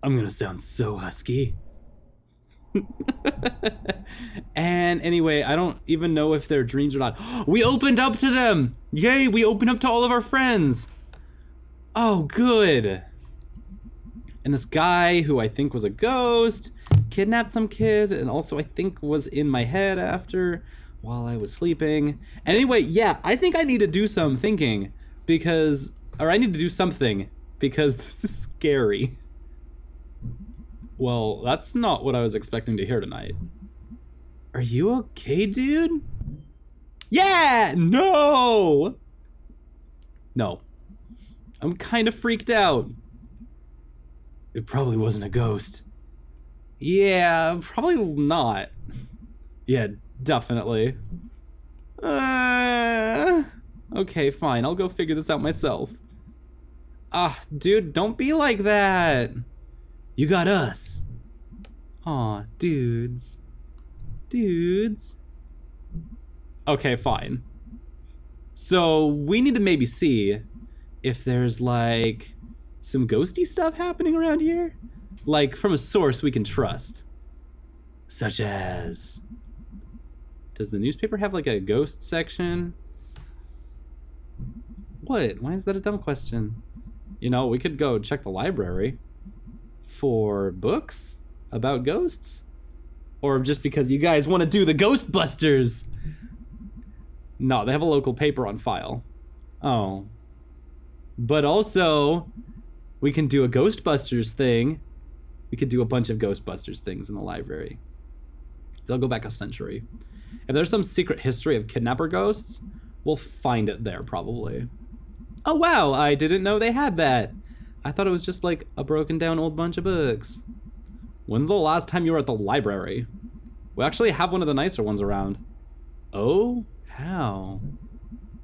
I'm gonna sound so husky. And anyway, I don't even know if they're dreams or not. We opened up to them! Yay, we opened up to all of our friends! Oh, good. And this guy, who I think was a ghost, kidnapped some kid, and also I think was in my head after, while I was sleeping. Anyway, yeah, I think I need to do some thinking, because, or I need to do something, because this is scary. Well, that's not what I was expecting to hear tonight. Are you okay, dude? Yeah! No! No. I'm kind of freaked out. It probably wasn't a ghost. Yeah, probably not. Yeah, definitely. Okay, fine. I'll go figure this out myself. Ah, dude, don't be like that. You got us. Aw, dudes. Dudes. Okay, fine. So we need to maybe see if there's like some ghosty stuff happening around here. Like from a source we can trust. Such as... Does the newspaper have like a ghost section? What? Why is that a dumb question? You know, we could go check the library for books about ghosts. Or just because you guys want to do the Ghostbusters. No, they have a local paper on file. Oh. But also, we can do a Ghostbusters thing. We could do a bunch of Ghostbusters things in the library. They'll go back a century. If there's some secret history of kidnapper ghosts, we'll find it there probably. Oh wow, I didn't know they had that. I thought it was just like a broken down old bunch of books. When's the last time you were at the library? We actually have one of the nicer ones around. Oh, how?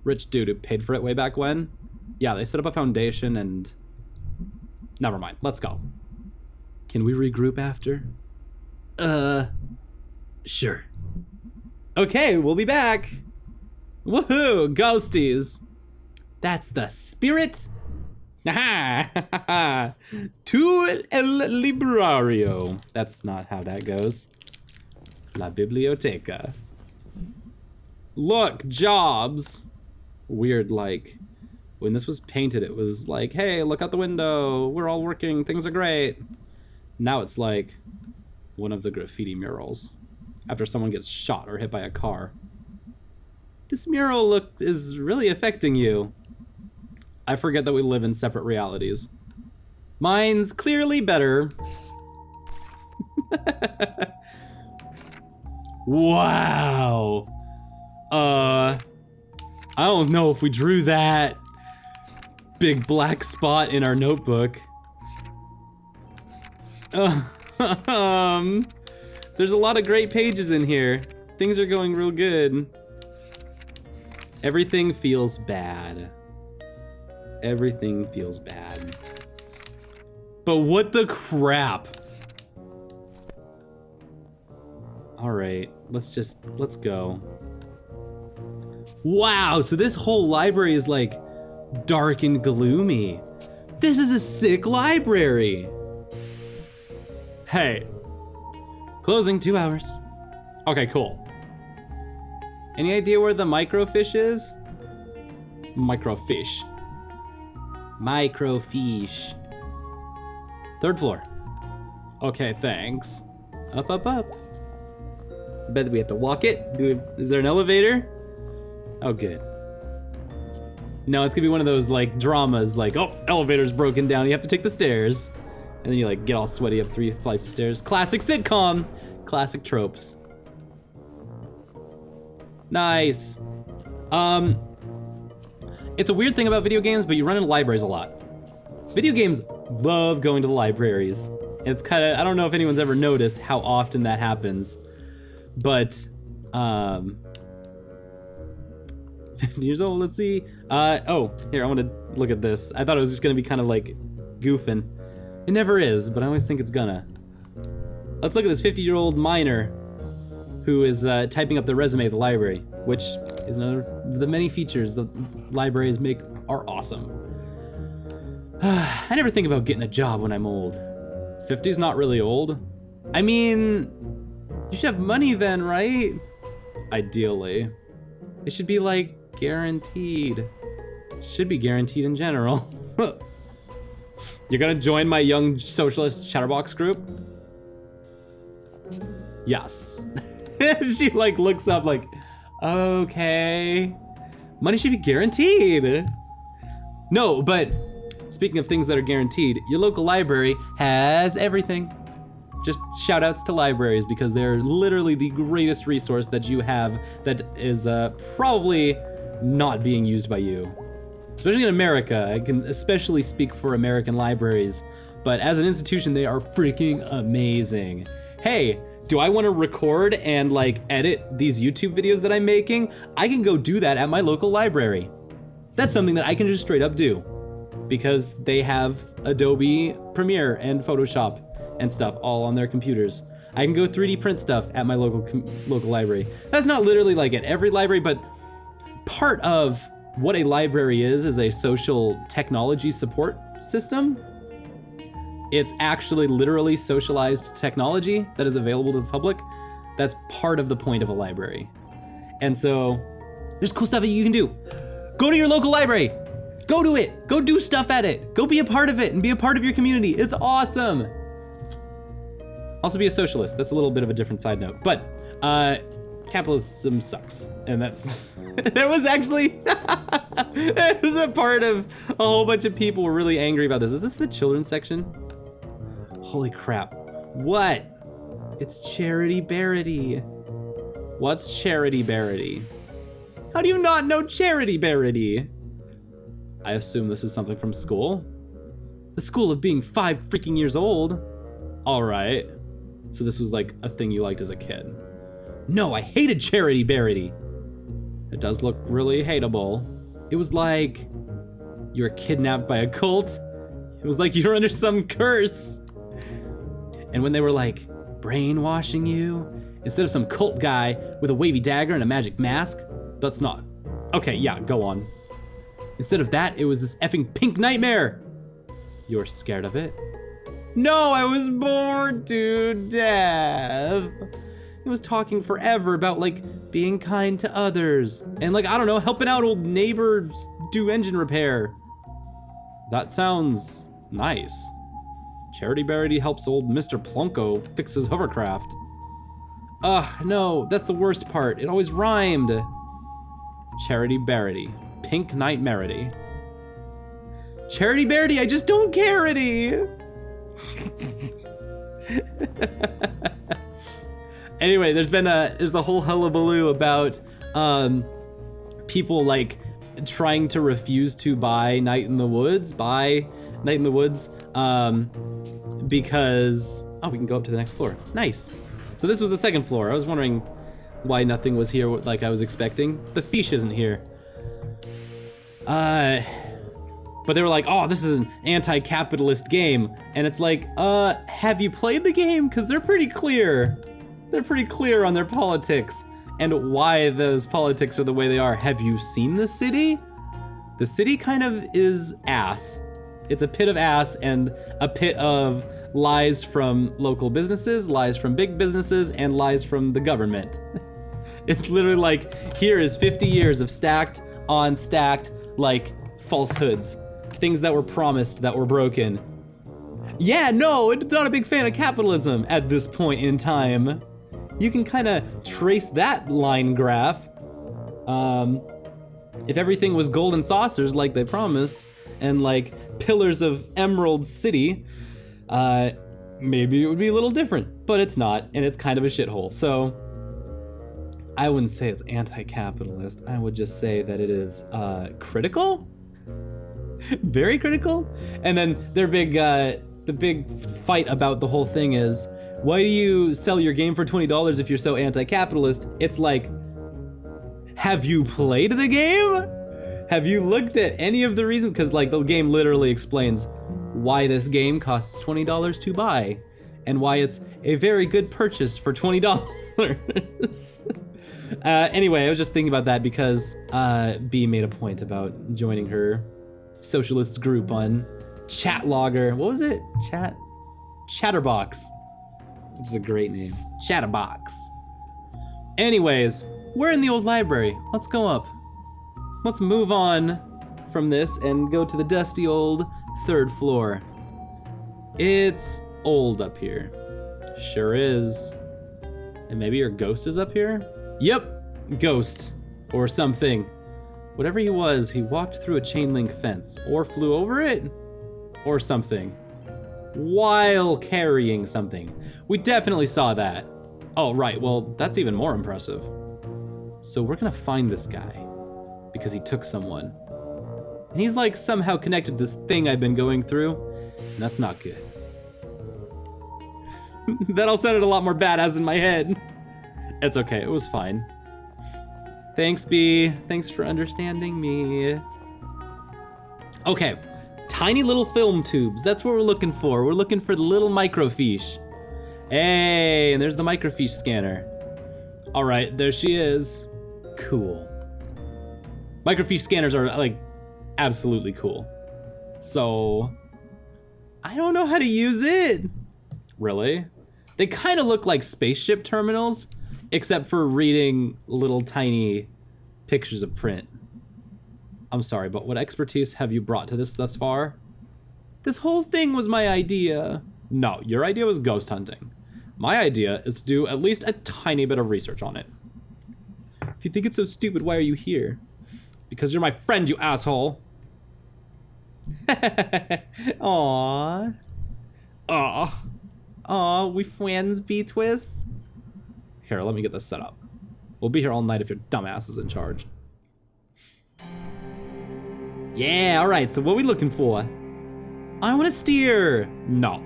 Rich dude who paid for it way back when? Yeah, they set up a foundation and... Never mind, let's go. Can we regroup after? Sure. Okay, we'll be back. Woohoo, ghosties. That's the spirit. Aha! To el librario. That's not how that goes. La biblioteca. Look, jobs. Weird, like, when this was painted, it was like, hey, look out the window. We're all working, things are great. Now it's like one of the graffiti murals after someone gets shot or hit by a car. This mural look is really affecting you. I forget that we live in separate realities. Mine's clearly better. Wow. I don't know if we drew that big black spot in our notebook. There's a lot of great pages in here. Things are going real good. Everything feels bad. Everything feels bad. But what the crap? All right, let's go. Wow, so this whole library is like dark and gloomy. This is a sick library. Hey, closing 2 hours. Okay, cool. Any idea where the microfiche is? Microfiche. Microfiche. 3rd floor. Okay, thanks. Up, up, up. Bet we have to walk it. Is there an elevator? Oh, good. No, it's gonna be one of those like dramas, like, oh, elevator's broken down, you have to take the stairs. And then you like get all sweaty up 3 flights of stairs. Classic sitcom. Classic tropes. Nice. It's a weird thing about video games, but you run into libraries a lot. Video games love going to the libraries. It's kind of, I don't know if anyone's ever noticed how often that happens, but 15 years old, let's see. Oh, here, I want to look at this. I thought it was just gonna be kind of like goofing. It never is, but I always think it's gonna. Let's look at this 50-year-old miner who is typing up the resume at the library, which is another of the many features that libraries make are awesome. I never think about getting a job when I'm old. 50's not really old. I mean, you should have money then, right? Ideally. It should be like guaranteed. Should be guaranteed in general. You're gonna join my young socialist chatterbox group? Yes. She like looks up like, okay. Money should be guaranteed. No, but speaking of things that are guaranteed, your local library has everything. Just shout outs to libraries because they're literally the greatest resource that you have that is probably not being used by you. Especially in America, I can especially speak for American libraries, but as an institution, they are freaking amazing. Hey, do I wanna record and like edit these YouTube videos that I'm making? I can go do that at my local library. That's something that I can just straight up do because they have Adobe Premiere and Photoshop and stuff all on their computers. I can go 3D print stuff at my local library. That's not literally like at every library, but part of what a library is a social technology support system. It's actually literally socialized technology that is available to the public. That's part of the point of a library. And so there's cool stuff that you can do. Go to your local library. Go to it. Go do stuff at it. Go be a part of it and be a part of your community. It's awesome. Also be a socialist. That's a little bit of a different side note. But capitalism sucks. And that's, there was actually, there was a part of a whole bunch of people were really angry about this. Is this the children's section? Holy crap. What? It's Charity Barity. What's Charity Barity? How do you not know Charity Barity? I assume this is something from school. The school of being 5 freaking years old. All right. So this was like a thing you liked as a kid. No, I hated Charity Barity. It does look really hateable. It was like you were kidnapped by a cult. It was like you were under some curse. And when they were like brainwashing you, instead of some cult guy with a wavy dagger and a magic mask, that's not. Okay, yeah, go on. Instead of that, it was this effing pink nightmare. You're scared of it? No, I was bored to death. It was talking forever about like being kind to others and like, I don't know, helping out old neighbors do engine repair. That sounds nice. Charity Barity helps old Mr. Plunko fix his hovercraft. Ugh, no, that's the worst part. It always rhymed. Charity Barity, Pink Nightmarity. Charity Barity, I just don't care-ity. Anyway, there's a whole hullabaloo about people like trying to refuse to buy Night in the Woods, because, oh, we can go up to the next floor. Nice. So this was the second floor. I was wondering why nothing was here like I was expecting. The fish isn't here. But they were like, oh, this is an anti-capitalist game. And it's like, have you played the game? Because they're pretty clear. They're pretty clear on their politics and why those politics are the way they are. Have you seen the city? The city kind of is ass. It's a pit of ass and a pit of lies from local businesses, lies from big businesses, and lies from the government. It's literally like, here is 50 years of stacked on stacked, like, falsehoods. Things that were promised that were broken. Yeah, no, it's not a big fan of capitalism at this point in time. You can kind of trace that line graph. If everything was golden saucers like they promised, and like pillars of Emerald City, maybe it would be a little different, but it's not, and it's kind of a shithole. So I wouldn't say it's anti-capitalist. I would just say that it is critical, very critical. And then their big, the big fight about the whole thing is, why do you sell your game for $20 if you're so anti-capitalist? It's like, have you played the game? Have you looked at any of the reasons? Because like the game literally explains why this game costs $20 to buy and why it's a very good purchase for $20. spoilers. Anyway, I was just thinking about that because B made a point about joining her socialist group on Chatlogger. What was it? Chatterbox. Which is a great name. Chatterbox. Anyways, we're in the old library. Let's go up. Let's move on from this and go to the dusty old 3rd floor. It's old up here. Sure is. And maybe your ghost is up here? Yep, ghost. Or something. Whatever he was, he walked through a chain link fence. Or flew over it? Or something. While carrying something. We definitely saw that. Oh, right, well, that's even more impressive. So we're gonna find this guy. Because he took someone. And he's like somehow connected to this thing I've been going through. And that's not good. That all sounded a lot more badass in my head. It's okay, it was fine. Thanks, B. Thanks for understanding me. Okay, tiny little film tubes. That's what we're looking for. We're looking for the little microfiche. Hey, and there's the microfiche scanner. All right, there she is. Cool. Microfiche scanners are like absolutely cool. So, I don't know how to use it. Really? They kind of look like spaceship terminals, except for reading little tiny pictures of print. I'm sorry, but what expertise have you brought to this thus far? This whole thing was my idea. No, your idea was ghost hunting. My idea is to do at least a tiny bit of research on it. If you think it's so stupid, why are you here? Because you're my friend, you asshole. Aww. Aw. Aw, we friends, B-Twist? Here, let me get this set up. We'll be here all night if your dumbass is in charge. Yeah, alright, so what are we looking for? I wanna steer. No.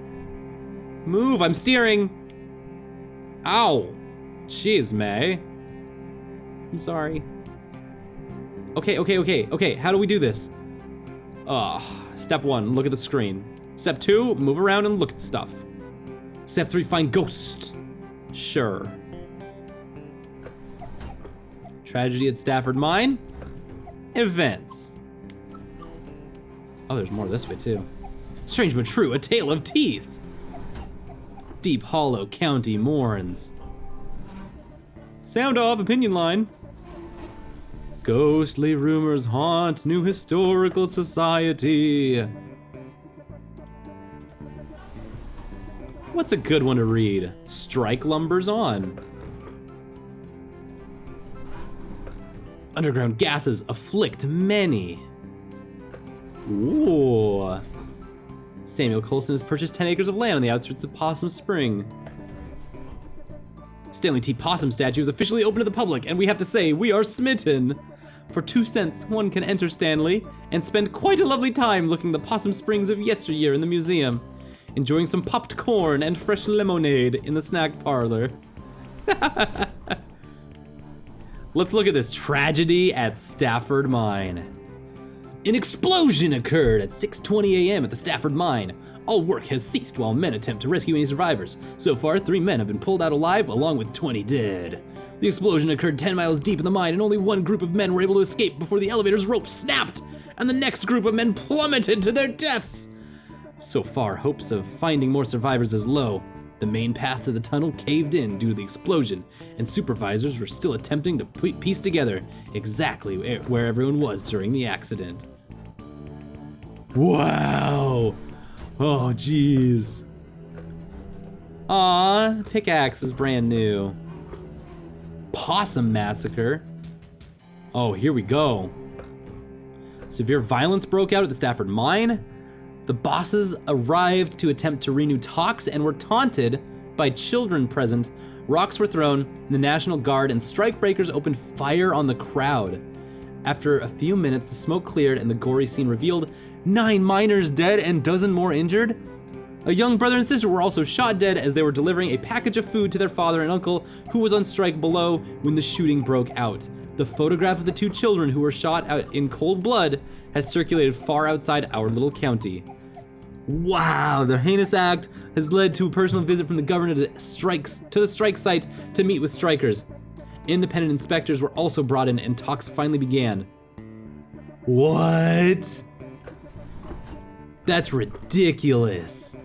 Move, I'm steering. Ow. Jeez, May. I'm sorry. Okay, how do we do this? Step 1, look at the screen. Step 2, move around and look at stuff. Step 3, find ghosts. Sure. Tragedy at Stafford Mine. Events. Oh, there's more this way too. Strange but true, a tale of teeth. Deep Hollow County mourns. Sound off, opinion line. Ghostly rumors haunt New Historical Society. What's a good one to read? Strike lumbers on. Underground gases afflict many. Ooh. Samuel Coulson has purchased 10 acres of land on the outskirts of Possum Spring. Stanley T. Possum statue is officially open to the public, and we have to say, we are smitten. For 2 cents, one can enter Stanley and spend quite a lovely time looking at the Possum Springs of yesteryear in the museum, enjoying some popped corn and fresh lemonade in the snack parlor. Let's look at this tragedy at Stafford Mine. An explosion occurred at 6:20 a.m. at the Stafford Mine. All work has ceased while men attempt to rescue any survivors. So far, 3 men have been pulled out alive, along with 20 dead. The explosion occurred 10 miles deep in the mine, and only one group of men were able to escape before the elevator's rope snapped, and the next group of men plummeted to their deaths. So far, hopes of finding more survivors is low. The main path to the tunnel caved in due to the explosion, and supervisors were still attempting to piece together exactly where everyone was during the accident. Wow! Oh, jeez. Aw, the pickaxe is brand new. Possum massacre. Oh, here we go. Severe violence broke out at the Stafford Mine. The bosses arrived to attempt to renew talks and were taunted by children present. Rocks were thrown, and the National Guard and strikebreakers opened fire on the crowd. After a few minutes, the smoke cleared and the gory scene revealed 9 miners dead and dozen more injured. A young brother and sister were also shot dead as they were delivering a package of food to their father and uncle, who was on strike below when the shooting broke out. The photograph of the 2 children who were shot out in cold blood has circulated far outside our little county. Wow, the heinous act has led to a personal visit from the governor to the strike site to meet with strikers. Independent inspectors were also brought in and talks finally began. What? That's ridiculous.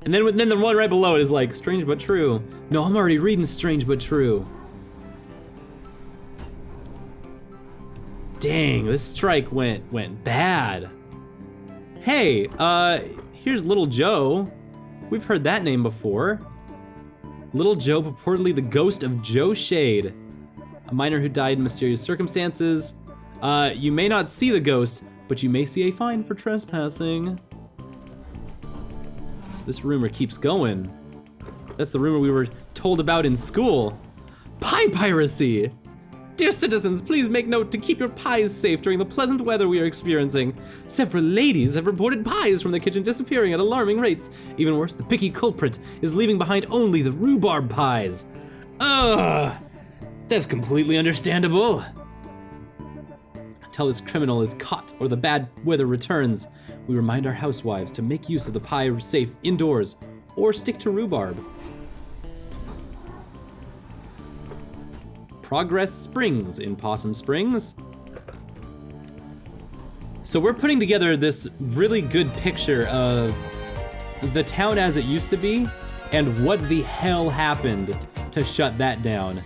And then the one right below it is like, strange but true. No, I'm already reading strange but true. Dang, this strike went bad. Hey, here's Little Joe. We've heard that name before. Little Joe, purportedly the ghost of Joe Shade, a miner who died in mysterious circumstances. You may not see the ghost, but you may see a fine for trespassing. So this rumor keeps going. That's the rumor we were told about in school. Pie piracy! Dear citizens, please make note to keep your pies safe during the pleasant weather we are experiencing. Several ladies have reported pies from the kitchen disappearing at alarming rates. Even worse, the picky culprit is leaving behind only the rhubarb pies. Ugh, that's completely understandable. Until this criminal is caught or the bad weather returns, we remind our housewives to make use of the pie safe indoors or stick to rhubarb. Progress Springs in Possum Springs. So we're putting together this really good picture of the town as it used to be and what the hell happened to shut that down.